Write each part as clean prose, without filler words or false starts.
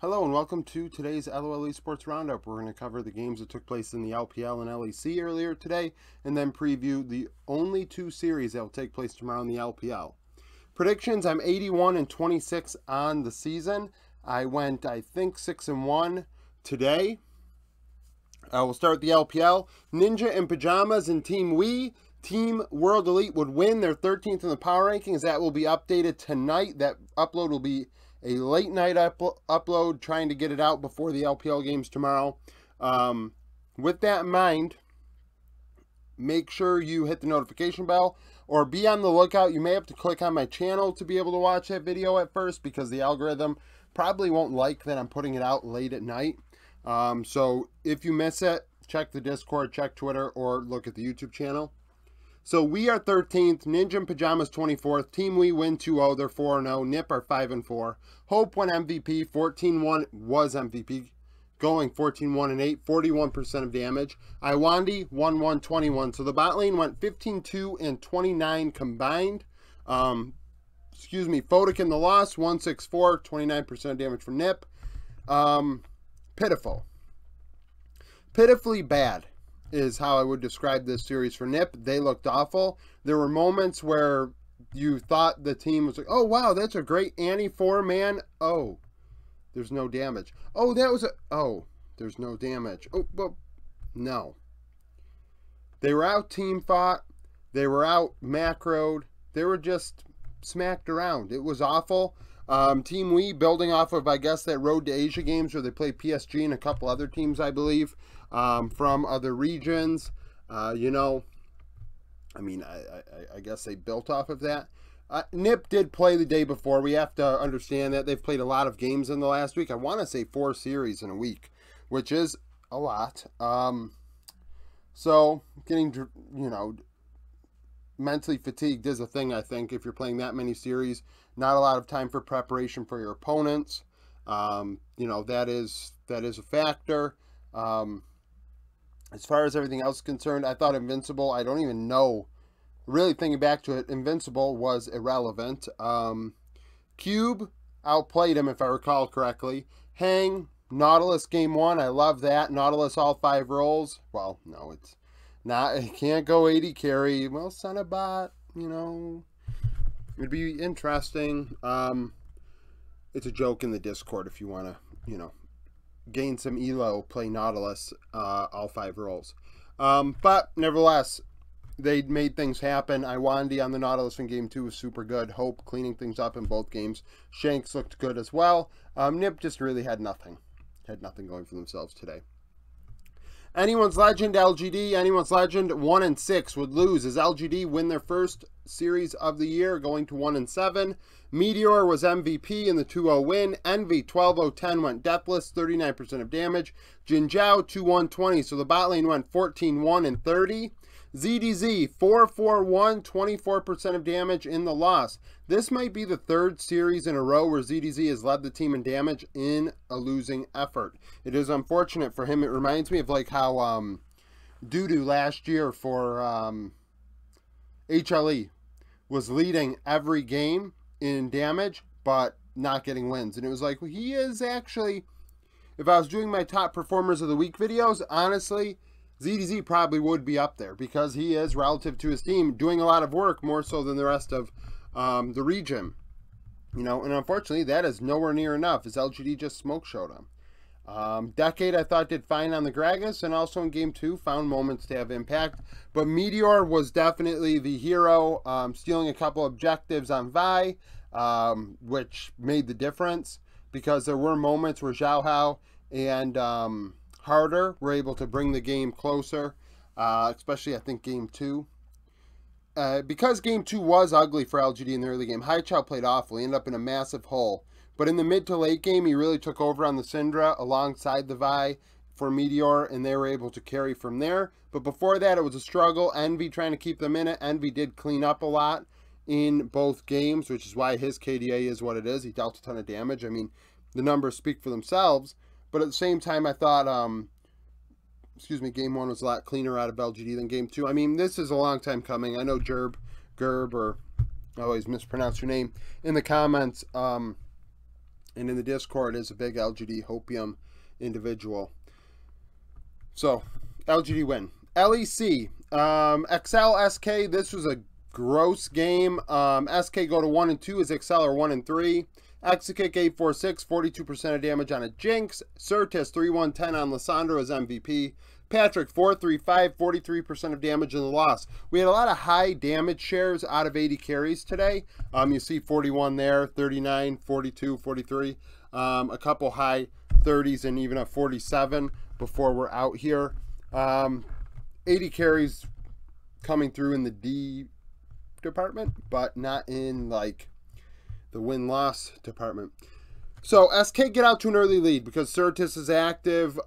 Hello and welcome to today's LOL Esports Roundup. We're going to cover the games that took place in the LPL and LEC earlier today, and then preview the only two series that will take place tomorrow in the LPL. Predictions, I'm 81-26 on the season. I went, I think, 6-1 today. We'll start with the LPL. Ninja in Pajamas and Team Wii. Team World Elite would win. They're 13th in the power rankings. That will be updated tonight. That upload will be a late night upload, trying to get it out before the LPL games tomorrow. With that in mind, make sure you hit the notification bell or be on the lookout. You may have to click on my channel to be able to watch that video at first because the algorithm probably won't like that I'm putting it out late at night. So if you miss it, check the Discord, check Twitter, or look at the YouTube channel. So we are 13th, Ninja in Pajamas 24th, Team We win 2-0, they're 4-0, Nip are 5-4, Hope won MVP, 14-1 was MVP, going 14-1-8, 41% of damage. Iwandi 1-1-21, so the bot lane went 15-2 and 29 combined. Photic in the loss, 1-6-4, 29% damage for Nip. Pitifully bad is how I would describe this series for Nip. They looked awful. There were moments where you thought the team was like, oh, wow, that's a great Annie 4-man. Oh, there's no damage. Oh, there's no damage. Oh, but no. They were out team fought. They were out macroed. They were just smacked around. It was awful. Team Wii building off of, I guess, that Road to Asia games where they played PSG and a couple other teams, I believe, from other regions. I guess they built off of that. Nip did play the day before. We have to understand that they've played a lot of games in the last week. I want to say 4 series in a week, which is a lot. So getting, mentally fatigued is a thing, I think, if you're playing that many series. Not a lot of time for preparation for your opponents. That is a factor. As far as everything else is concerned, I thought Invincible, I don't even know. Really thinking back to it, Invincible was irrelevant. Cube outplayed him, if I recall correctly. Hang, Nautilus game 1, I love that. Nautilus all 5 roles. Well, no, it's not. It can't go 80 carry. Well, Cenobot, it'd be interesting. It's a joke in the Discord if you want to, gain some elo, play Nautilus, all 5 roles. But nevertheless, they made things happen. Iwandi on the Nautilus in game 2 was super good. Hope cleaning things up in both games. Shanks looked good as well. Nip just really had nothing. Had nothing going for themselves today. Anyone's Legend, LGD, Anyone's Legend, 1-6 would lose as LGD win their first series of the year, going to 1-7. Meteor was MVP in the 2-0 win. Envy, 12-0-10, went deathless, 39% of damage. Jinzhao, 2-1-20, so the bot lane went 14-1-30. ZDZ, 4-4-1, 24% of damage in the loss. This might be the 3rd series in a row where ZDZ has led the team in damage in a losing effort. It is unfortunate for him. It reminds me of like how Doodoo last year for HLE was leading every game in damage, but not getting wins. And it was like, well, he is actually, if I was doing my top performers of the week videos, honestly, ZDZ probably would be up there because he is, relative to his team, doing a lot of work, more so than the rest of the region. And unfortunately, that is nowhere near enough as LGD just smoke showed him. Decade, I thought, did fine on the Gragas, and also in game 2, found moments to have impact. But Meteor was definitely the hero, stealing a couple objectives on Vi, which made the difference because there were moments where Zhao Hao and Harder were able to bring the game closer, especially I think game 2. Because game 2 was ugly for LGD in the early game, Haichao played awful. He ended up in a massive hole. But in the mid to late game, he really took over on the Syndra alongside the Vi for Meteor, and they were able to carry from there. But before that, it was a struggle. Envy trying to keep them in it. Envy did clean up a lot in both games, which is why his KDA is what it is. He dealt a ton of damage. I mean, the numbers speak for themselves. But at the same time, I thought, game 1 was a lot cleaner out of LGD than game 2. I mean, this is a long time coming. I know Gerb, or I always mispronounce your name, in the comments And in the Discord is a big LGD Hopium individual. So, LGD win. LEC. XL SK, this was a gross game. SK go to 1 and 2 as XL are 1 and 3. Exakick 846, 42% of damage on a Jinx. Certus 3110 on Lissandra as MVP. Patrick 435, 43% of damage in the loss. We had a lot of high damage shares out of 80 carries today. You see 41 there, 39, 42, 43. A couple high 30s and even a 47 before we're out here. 80 carries coming through in the D department, but not in like the win-loss department. So SK get out to an early lead because Certus is active.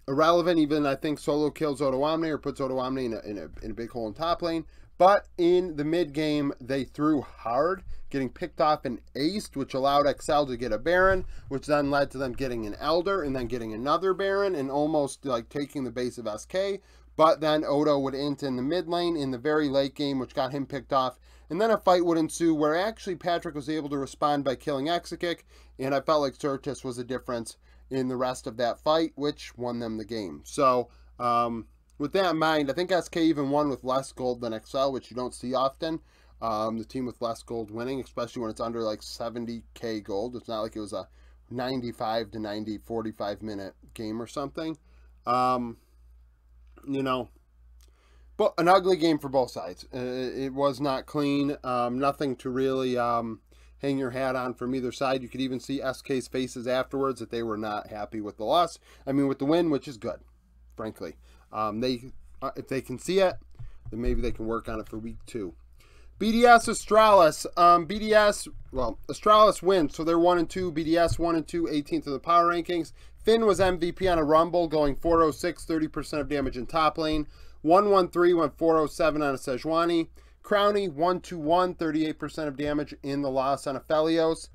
Irrelevant, even I think solo kills Odoamne or puts Odoamne in a big hole in top lane. But in the mid game, they threw hard, getting picked off and aced, which allowed XL to get a Baron, which then led to them getting an Elder and then getting another Baron and almost like taking the base of SK. But then Odo would int in the mid lane in the very late game, which got him picked off. And then a fight would ensue where actually Patrick was able to respond by killing Exakick, and I felt like Certus was a difference in the rest of that fight, which won them the game. So, with that in mind, I think SK even won with less gold than XL, which you don't see often. The team with less gold winning, especially when it's under like 70k gold. It's not like it was a 95 to 90, 45 minute game or something. You know, but an ugly game for both sides. It was not clean. Nothing to really hang your hat on from either side. You could even see SK's faces afterwards that they were not happy with the loss. I mean, with the win, which is good, frankly. If they can see it, then maybe they can work on it for week 2. BDS Astralis. Astralis wins, so they're 1 and 2. BDS 1 and 2, 18th of the power rankings. Finn was MVP on a Rumble, going 406, 30% of damage in top lane. 113 went 407 on a Sejuani. Crowny 121, 38% of damage in the loss on Aphelios.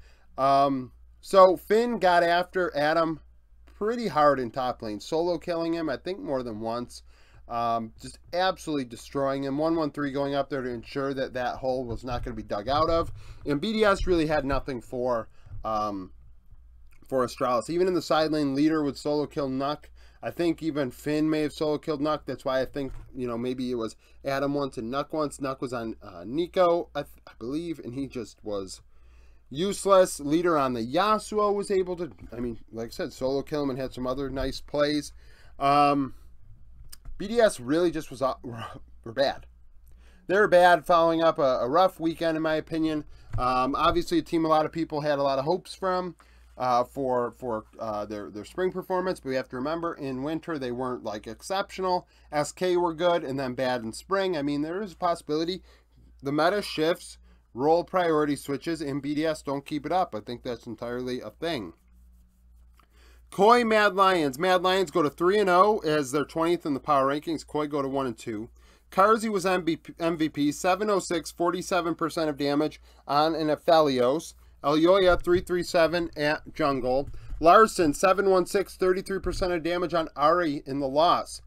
So Finn got after Adam pretty hard in top lane, solo killing him, I think more than once. Just absolutely destroying him. 113 going up there to ensure that that hole was not going to be dug out of. And BDS really had nothing for Astralis. Even in the side lane, leader would solo kill Nuck. I think even Finn may have solo killed Nuck. That's why I think, you know, maybe it was Adam once and Nuck once. Nuck was on Nico, I believe, and he just was useless. Leader on the Yasuo was able to, I mean, like I said, solo kill him and had some other nice plays. BDS really just was were bad. They were bad, following up a rough weekend, in my opinion. Obviously, a team a lot of people had a lot of hopes from. For their spring performance, but we have to remember in winter they weren't like exceptional. SK were good and then bad in spring. I mean, there is a possibility the meta shifts, role priority switches, and BDS don't keep it up. I think that's entirely a thing. Koi Mad Lions. Mad Lions go to 3-0 as their 20th in the power rankings. Koi go to 1 and 2. Karzi was MVP, 706, 47% of damage on an Aphelios. Elyoya 337 at jungle. Larson 716, 33% of damage on Ari in the loss.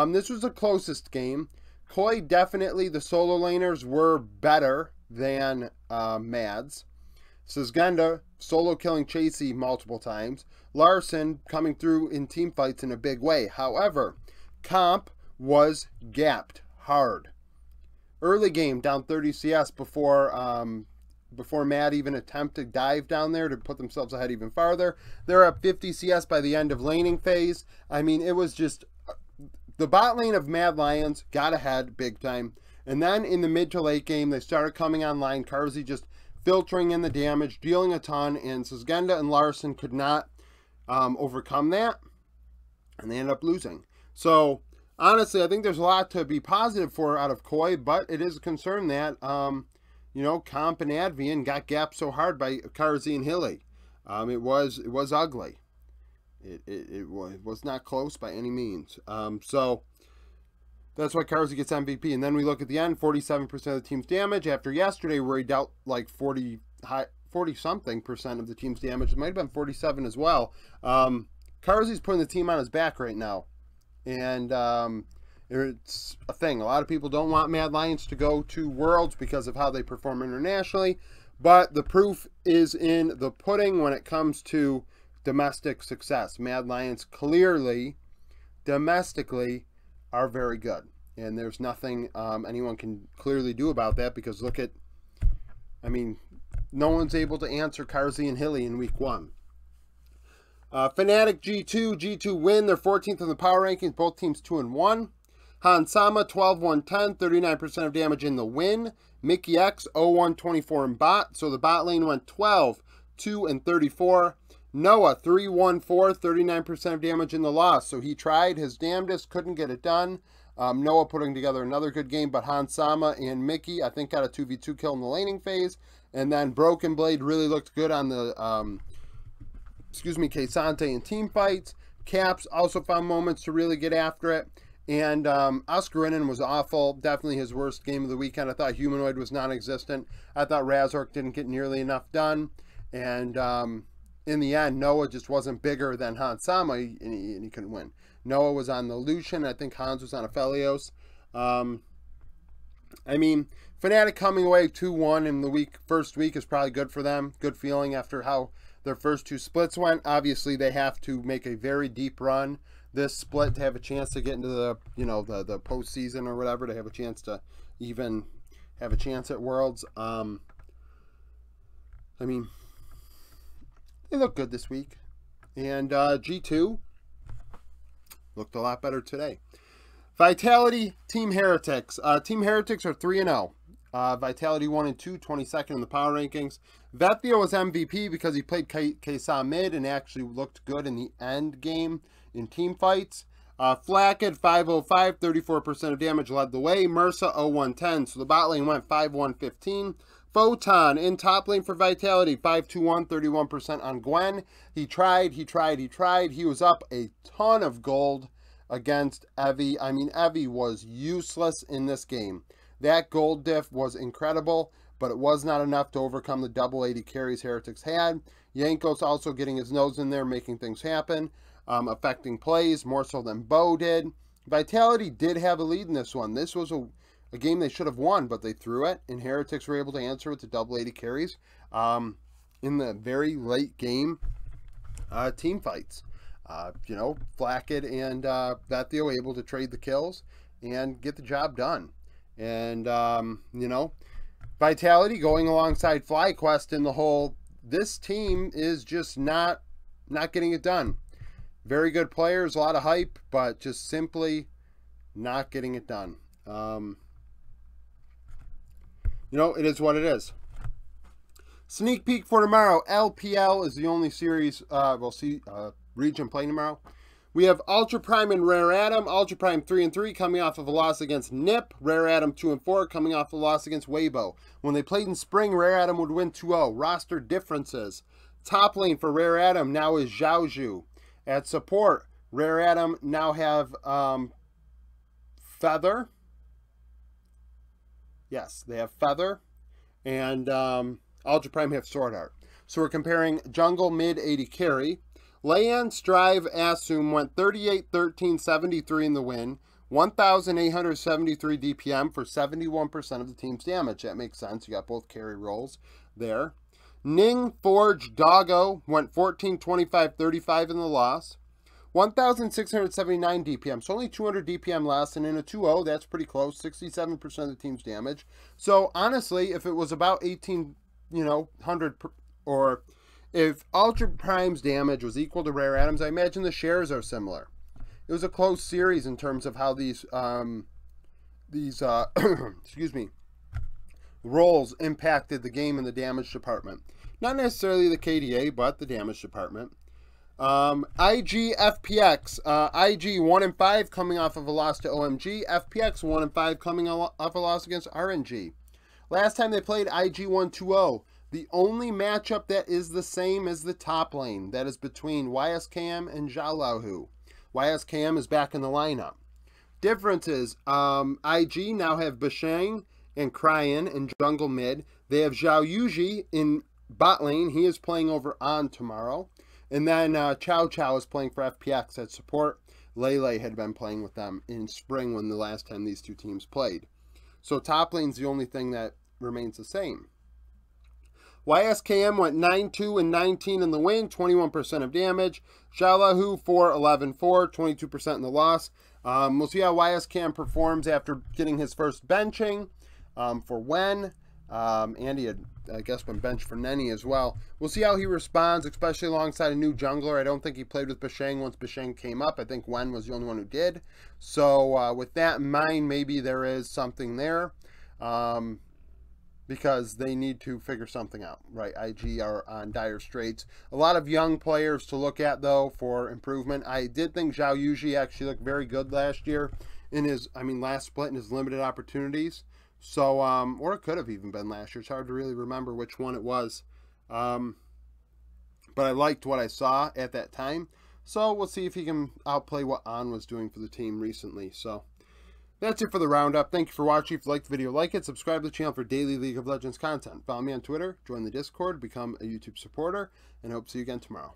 This was the closest game. Koi, definitely the solo laners were better than Mads. Sisgenda solo killing Chasey multiple times. Larson coming through in team fights in a big way. However, comp was gapped hard. Early game down 30 CS before Mad even attempted dive down there to put themselves ahead even farther. They're up 50 CS by the end of laning phase. I mean, it was just the bot lane of Mad Lions got ahead big time. And then in the mid to late game, they started coming online. Karzi just filtering in the damage, dealing a ton, and Sisgenda and Larson could not overcome that, and they ended up losing. So honestly, I think there's a lot to be positive for out of Koi, but it is a concern that you know, Comp and Advian got gapped so hard by Karzi and Hilly. It was ugly. It was not close by any means. So that's why Karzi gets MVP. And then we look at the end, 47% of the team's damage. After yesterday, where he dealt like 40-something% of the team's damage. It might have been 47 as well. Karzi's putting the team on his back right now. And it's a thing. A lot of people don't want Mad Lions to go to Worlds because of how they perform internationally. But the proof is in the pudding when it comes to domestic success. Mad Lions clearly, domestically, are very good. And there's nothing anyone can clearly do about that, because look at, I mean, no one's able to answer Carzzy and Hilly in week 1. Fnatic G2 win. They're 14th in the power rankings. Both teams 2-1. Hansama 12-1-10, 39% of damage in the win. Mickey X 0-1-24 in bot. So the bot lane went 12-2-34. Noah 3-1-4, 39% of damage in the loss. So he tried his damnedest, couldn't get it done. Noah putting together another good game, but Hansama and Mickey, I think, got a 2v2 kill in the laning phase. And then Broken Blade really looked good on the, Kesante and team fights. Caps also found moments to really get after it. And Oscarinin was awful. Definitely his worst game of the weekend. I thought Humanoid was non-existent. I thought Razork didn't get nearly enough done. And in the end, Noah just wasn't bigger than Hansama, and he couldn't win. Noah was on the Lucian. I think Hans was on a Felios. I mean, Fnatic coming away 2-1 in the first week is probably good for them. Good feeling after how their first 2 splits went. Obviously, they have to make a very deep run this split to have a chance to get into the, the postseason or whatever, to have a chance to even have a chance at Worlds. I mean, they look good this week. And G2 looked a lot better today. Vitality, Team Heretics. Team Heretics are 3-0. Vitality 1-2, 22nd in the power rankings. Vethio was MVP because he played Kesa mid and actually looked good in the end game in team fights. Flacked 505, 34% of damage, led the way. Mursa 0-1-10, so the bot lane went 5-1-15. Photon in top lane for Vitality, 5-2-1, 31% on Gwen. He tried. He was up a ton of gold against Evie. I mean, Evie was useless in this game. That gold diff was incredible, but it was not enough to overcome the double 80 carries Heretics had. Yankos also getting his nose in there, making things happen, affecting plays more so than Bo did. Vitality did have a lead in this one. This was a game they should have won, but they threw it, and Heretics were able to answer with the double 80 carries in the very late game team fights. Flacked and Vethio able to trade the kills and get the job done. And, Vitality going alongside FlyQuest in the whole, this team is just not getting it done. Very good players, a lot of hype, but just simply not getting it done. It is what it is. Sneak peek for tomorrow. LPL is the only series we'll see region play tomorrow. We have Ultra Prime and Rare Atom. Ultra Prime 3-3 coming off of a loss against Nip. Rare Atom 2-4 coming off a loss against Weibo. When they played in spring, Rare Atom would win 2-0. Roster differences. Top lane for Rare Atom now is Zhaozhu. At support, Rare Atom now have Feather. Yes, they have Feather. And Ultra Prime have Sword Art. So we're comparing jungle, mid, 80 carry. Leon, Strive, Assume went 38, 13, 73 in the win. 1,873 DPM for 71% of the team's damage. That makes sense. You got both carry rolls there. Ning, Forge, Doggo went 14, 25, 35 in the loss. 1,679 DPM. So only 200 DPM less. And in a 2-0, that's pretty close. 67% of the team's damage. So honestly, if it was about 1,800 or if Ultra Prime's damage was equal to Rare Atom's, I imagine the shares are similar. It was a close series in terms of how these excuse me, roles impacted the game in the damage department. Not necessarily the KDA, but the damage department. IG FPX, IG 1-5 coming off of a loss to OMG. FPX 1-5 coming off a loss against RNG. Last time they played, IG won 2-0. The only matchup that is the same is the top lane. That is between YSKM and Zhaolahu. YSKM is back in the lineup. Differences, IG now have Bashang and Cryan in jungle mid. They have Zhao Yuji in bot lane. He is playing over on tomorrow. And then Chow Chow is playing for FPX at support. Lele had been playing with them in spring when the last time these two teams played. So top lane's the only thing that remains the same. YSKM went 9-2 and 19 in the win, 21% of damage. Xiaolahu 4-11-4, 22% in the loss. We'll see how YSKM performs after getting his first benching for Wen. And he had, I guess, been benched for Nenny as well. We'll see how he responds, especially alongside a new jungler. I don't think he played with Bashang once Bashang came up. I think Wen was the only one who did. So with that in mind, maybe there is something there. Because they need to figure something out, right? IG are on dire straits. A lot of young players to look at, though, for improvement. I did think Zhao Yuji actually looked very good last year in his, last split in his limited opportunities. So, or it could have even been last year. It's hard to really remember which one it was. But I liked what I saw at that time. So we'll see if he can outplay what An was doing for the team recently. So that's it for the roundup. Thank you for watching. If you liked the video, like it. Subscribe to the channel for daily League of Legends content. Follow me on Twitter. Join the Discord. Become a YouTube supporter. And I hope to see you again tomorrow.